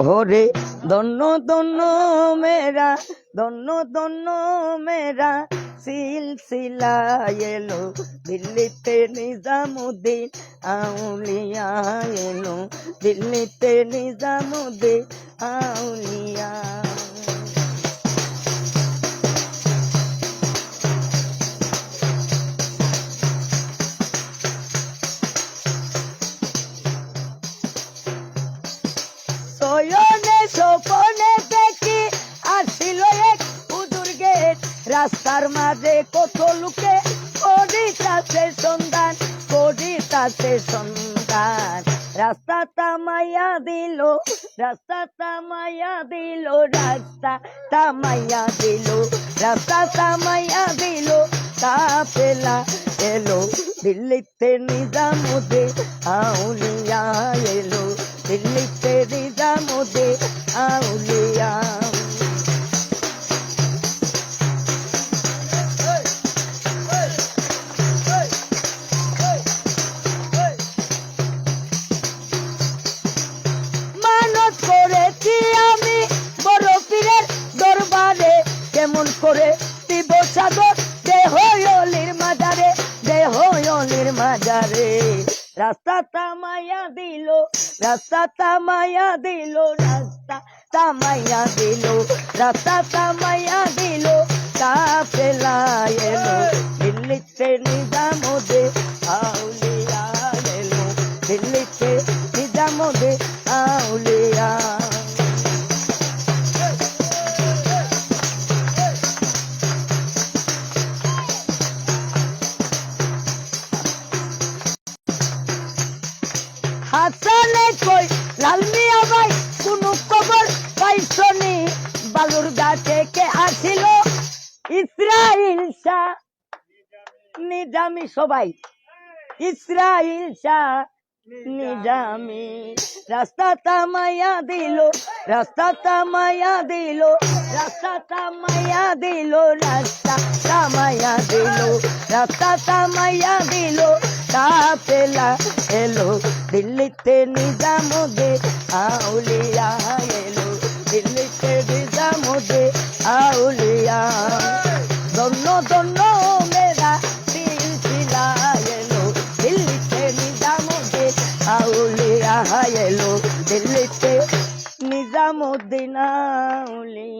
ওরে ধন্য ধন্য মেরা, ধন্য ধন্য মেরা সিলসিলা এলো দিল্লিতে নিজামুদ্দিন আউলিয়া এলো দিল্লিতে নিজামুদ্দিন আউলিয়া। সয়নে সপনে দেখি আসিল এক হুজুর গেট, রাস্তার মাঝে কত লোকে করিতাছে সন্ধান, করিতাছে সন্ধান। রাস্তা তামাইয়া দিল, রাস্তা তামাইয়া দিল, রাস্তা তামাইয়া দিল, রাস্তা তামাইয়া দিল। কাফেলা এলো দিল্লিতে নিজামুদ্দিন আউলিয়া এলো দিল্লিতে নিজামুদ্দিন আউলিয়া। মানত করেছি আমি বড় পীরের দরবারে, কেমন করে দিব সাগর দেহ অলির মাজারে, দেহ অলির মাজারে। রাস্তা তামাইয়া দিল, রাস্তা তামাইয়া দিল, রাস্তা তামাইয়া দিল, রাস্তা তামাইয়া দিল। কাফেলা এলো দিল্লিতে নিজামুদ্দিন আউলিয়া এলো দিল্লিতে নিজামুদ্দিন আউলিয়া। হাসানে কই লাল মিয়া ভাই কোন খবর পাইছনি, বালুর গাছে কে আসিল ইসরাইল শাহ নিজামি, সবাই ইসরাইল শাহ নিজামি। রাস্তা তামাইয়া দিল, রাস্তা তামাইয়া দিল, রাস্তা তামাইয়া দিল, রাস্তা তামাইয়া দিল, রাস্তা তামাইয়া দিল। কাফেলা এলো দিল্লিতে নিজামুদ্দিন আউলিয়া এলো দিল্লিতে নিজামুদ্দিন আউলিয়া। ধন্য ধন্য মেরা সিলসিলা এলো দিল্লিতে নিজামুদ্দিন আউলিয়া এলো দিল্লিতে নিজামুদ্দিন আউলিয়া।